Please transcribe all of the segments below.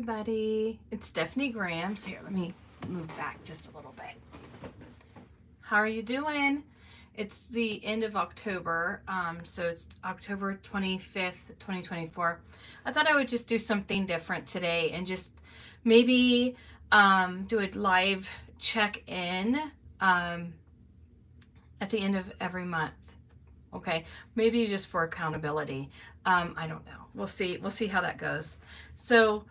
everybody. It's Stephanie Grams. Here, let me move back just a little bit. How are you doing? It's the end of October, so it's October 25th, 2024. I thought I would just do something different today and just maybe do a live check-in at the end of every month. Okay, maybe just for accountability. I don't know. We'll see how that goes. So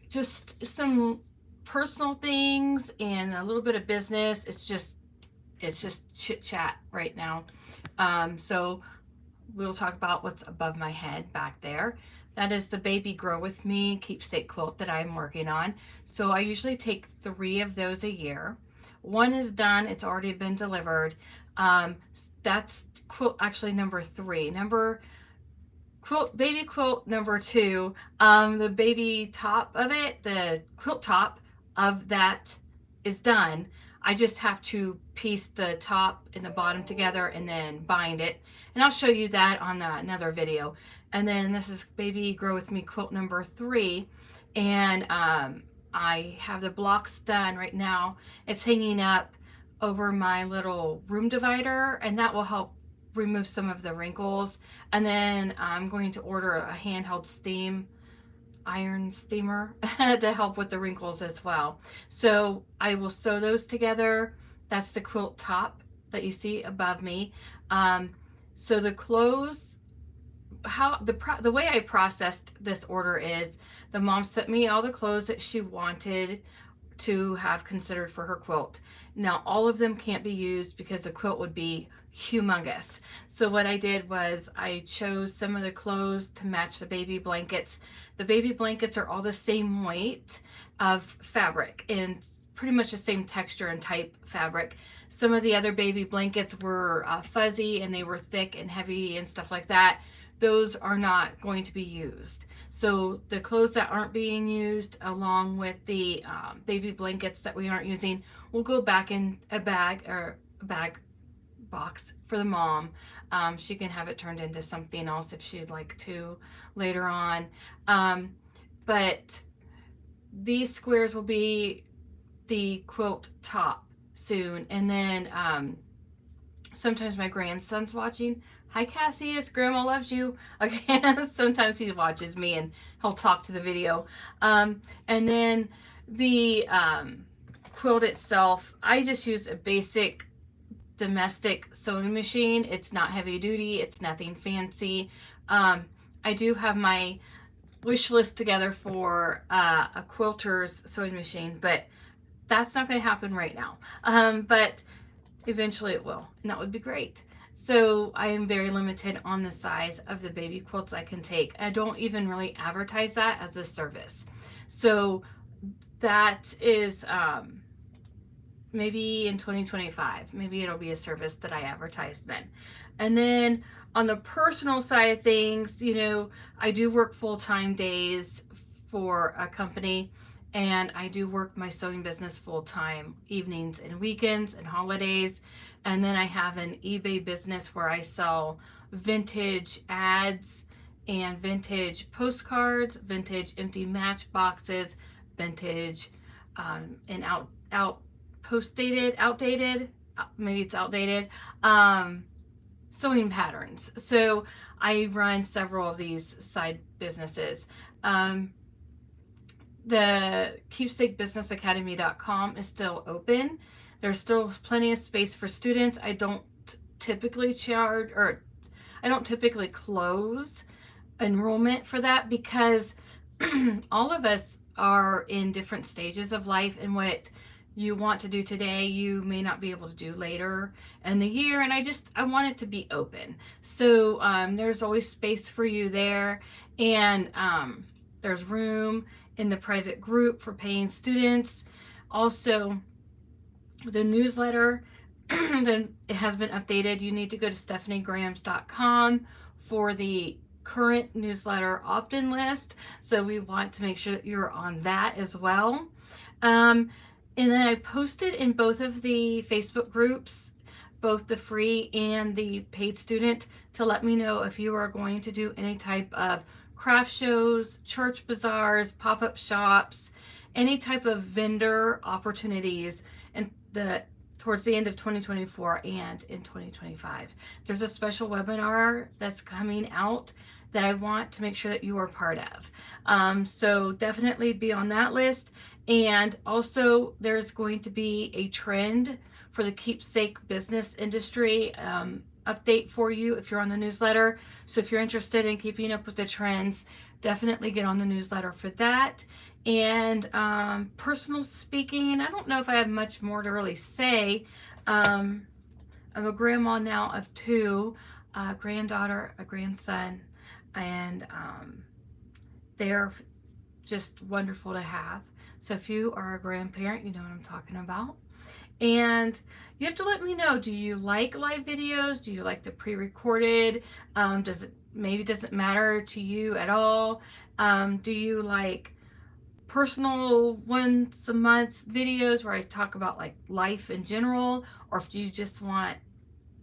just some personal things and a little bit of business. It's just chit chat right now. So we'll talk about what's above my head back there. That is the Baby Grow With Me Keepsake quilt that I'm working on. So I usually take 3 of those a year. One is done. It's already been delivered. That's quilt actually number 3. Baby quilt number 2. The baby top of it, the quilt top of that is done. I just have to piece the top and the bottom together and then bind it. And I'll show you that on another video. And then this is Baby Grow With Me quilt number 3. And I have the blocks done right now. It's hanging up over my little room divider, and that will help remove some of the wrinkles. And then I'm going to order a handheld iron steamer to help with the wrinkles as well. So I will sew those together. That's the quilt top that you see above me. So the clothes, the way I processed this order is the mom sent me all the clothes that she wanted to have considered for her quilt. Now all of them can't be used because the quilt would be humongous. So what I did was I chose some of the clothes to match the baby blankets. The baby blankets are all the same weight of fabric and pretty much the same texture and type fabric. Some of the other baby blankets were fuzzy and they were thick and heavy and stuff like that. Those are not going to be used. So the clothes that aren't being used, along with the baby blankets that we aren't using, will go back in a bag box for the mom. She can have it turned into something else if she'd like to later on. But these squares will be the quilt top soon. And then sometimes my grandson's watching. Hi Cassius, Grandma loves you. Okay, sometimes he watches me and he'll talk to the video. And then the quilt itself, I just use a basic domestic sewing machine. It's not heavy duty. It's nothing fancy. I do have my wish list together for a quilter's sewing machine, but that's not going to happen right now. But eventually it will, and that would be great. So I am very limited on the size of the baby quilts I can take. I don't even really advertise that as a service. So that is maybe in 2025, maybe it'll be a service that I advertise then. And then on the personal side of things, you know, I do work full-time days for a company, and I do work my sewing business full-time evenings and weekends and holidays. And then I have an eBay business where I sell vintage ads and vintage postcards, vintage empty matchboxes, vintage and outdated, maybe it's outdated, sewing patterns. So I run several of these side businesses. The Keepsake Business Academy.com is still open. There's still plenty of space for students. I don't typically charge, or I don't typically close enrollment for that, because all of us are in different stages of life, and what you want to do today, you may not be able to do later in the year. And I want it to be open. So there's always space for you there. And there's room in the private group for paying students. Also, the newsletter, it has been updated. You need to go to stephaniegrams.com for the current newsletter opt-in list. So we want to make sure that you're on that as well. And then I posted in both of the Facebook groups, both the free and the paid student, to let me know if you are going to do any type of craft shows, church bazaars, pop-up shops, any type of vendor opportunities, and towards the end of 2024 and in 2025. There's a special webinar that's coming out that I want to make sure that you are part of. So definitely be on that list. And also there's going to be a trend for the Keepsake business industry update for you if you're on the newsletter. So if you're interested in keeping up with the trends, definitely get on the newsletter for that. And personal speaking, I don't know if I have much more to really say. I'm a grandma now of 2, a granddaughter, a grandson, and they're just wonderful to have. So if you are a grandparent, you know what I'm talking about. And you have to let me know, do you like live videos? Do you like the pre-recorded? Doesn't matter to you at all? Do you like personal once a month videos where I talk about like life in general? Or if you just want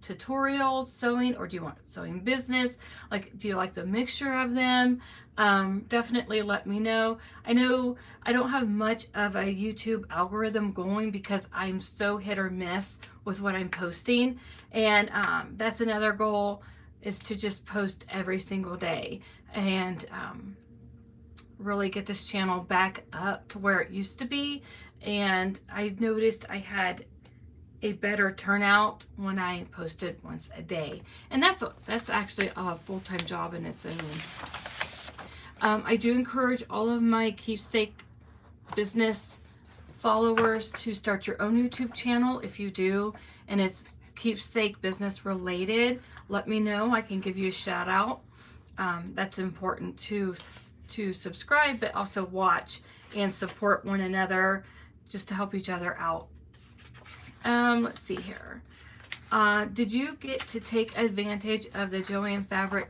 tutorials, sewing, or do you want sewing business? Like, do you like the mixture of them? Definitely let me know. I know I don't have much of a YouTube algorithm going because I'm so hit or miss with what I'm posting. And that's another goal, is to just post every single day and really get this channel back up to where it used to be. And I noticed I had a better turnout when I posted once a day, and that's actually a full-time job in its own. I do encourage all of my Keepsake business followers to start your own YouTube channel. If you do and it's Keepsake business related, let me know. I can give you a shout out. That's important to subscribe, but also watch and support one another just to help each other out. Let's see here. Did you get to take advantage of the Joann Fabric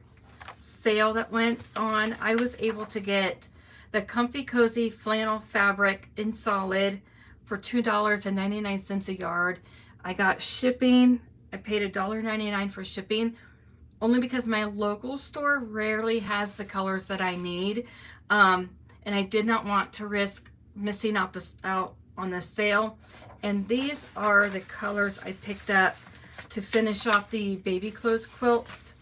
sale that went on? I was able to get the Comfy Cozy flannel fabric in solid for $2.99 a yard. I got shipping. I paid $1.99 for shipping, only because my local store rarely has the colors that I need. And I did not want to risk missing out on the sale. And these are the colors I picked up to finish off the baby clothes quilts.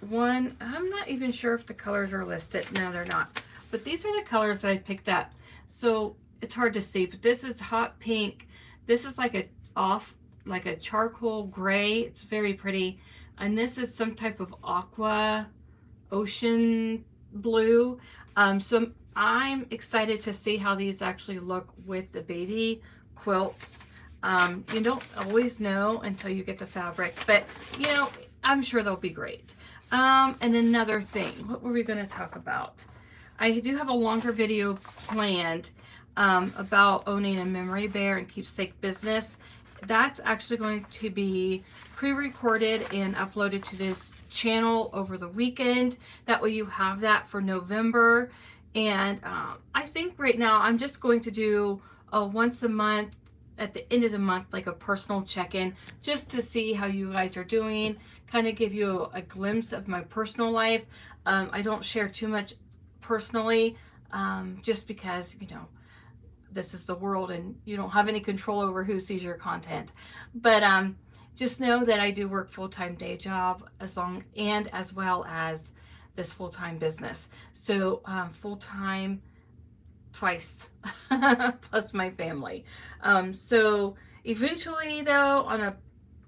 One, I'm not even sure if the colors are listed. No, they're not. But these are the colors that I picked up. So it's hard to see, but this is hot pink. This is like a charcoal gray. It's very pretty. And this is some type of aqua ocean blue. So I'm excited to see how these actually look with the baby quilts. You don't always know until you get the fabric, but you know, I'm sure they'll be great. And another thing, what were we going to talk about? I do have a longer video planned about owning a memory bear and Keepsake business. That's actually going to be pre-recorded and uploaded to this channel over the weekend. That way you have that for November. And I think right now I'm just going to do a once a month, at the end of the month, like a personal check-in, just to see how you guys are doing, kind of give you a glimpse of my personal life. I don't share too much personally, just because, you know, this is the world and you don't have any control over who sees your content. But just know that I do work full-time day job as well as this full-time business. So full-time twice plus my family. So eventually though,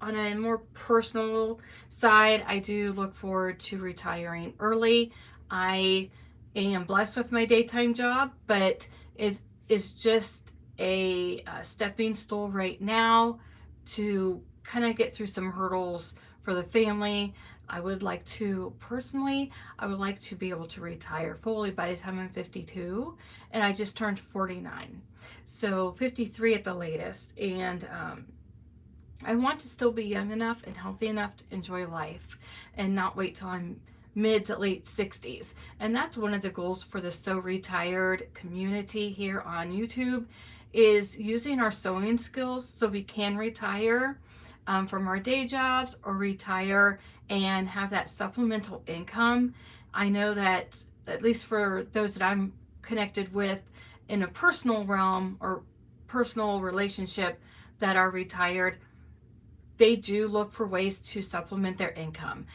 on a more personal side, I do look forward to retiring early. I am blessed with my daytime job, but is just a stepping stool right now to kind of get through some hurdles for the family. I would like to be able to retire fully by the time I'm 52, and I just turned 49. So 53 at the latest. And I want to still be young enough and healthy enough to enjoy life and not wait till I'm mid to late 60s. And that's one of the goals for the So Retired community here on YouTube, is using our sewing skills so we can retire from our day jobs, or retire and have that supplemental income. I know that, at least for those that I'm connected with in a personal realm or personal relationship that are retired, they do look for ways to supplement their income.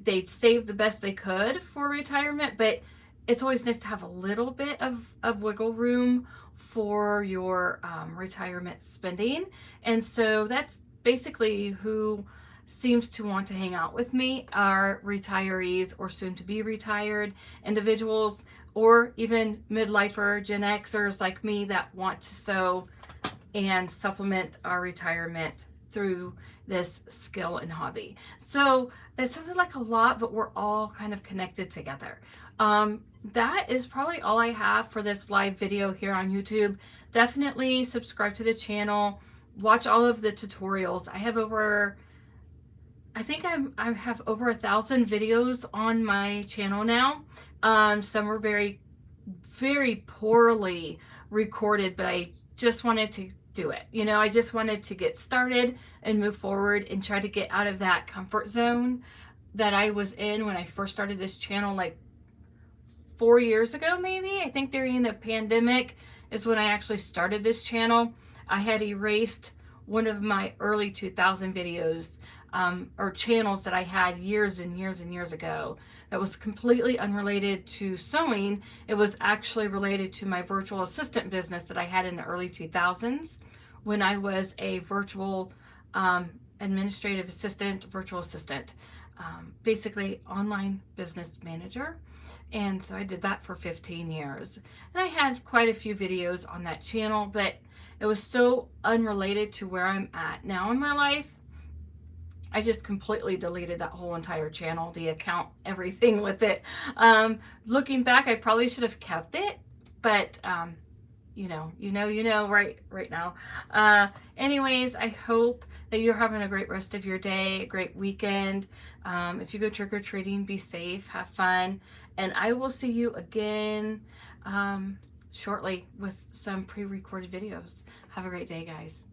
They save the best they could for retirement, but it's always nice to have a little bit of wiggle room for your retirement spending. And so that's basically who seems to want to hang out with me are retirees or soon to be retired individuals, or even midlifer Gen Xers like me that want to sow and supplement our retirement through this skill and hobby. So that sounded like a lot, but we're all kind of connected together. That is probably all I have for this live video here on YouTube. Definitely subscribe to the channel. Watch all of the tutorials. I have over, I think I have over 1,000 videos on my channel now. Some are very, very poorly recorded, but I just wanted to do it. You know, I just wanted to get started and move forward and try to get out of that comfort zone that I was in when I first started this channel, like 4 years ago, maybe. I think during the pandemic is when I actually started this channel. I had erased one of my early 2000 videos or channels that I had years and years and years ago that was completely unrelated to sewing. It was actually related to my virtual assistant business that I had in the early 2000s when I was a virtual administrative assistant, virtual assistant, basically online business manager. And so I did that for 15 years. And I had quite a few videos on that channel, but it was so unrelated to where I'm at now in my life. I just completely deleted that whole entire channel, the account, everything with it. Looking back, I probably should have kept it, but you know, right now. Anyways, I hope that you're having a great rest of your day, a great weekend. If you go trick-or-treating, be safe, have fun, and I will see you again shortly with some pre-recorded videos. Have a great day, guys.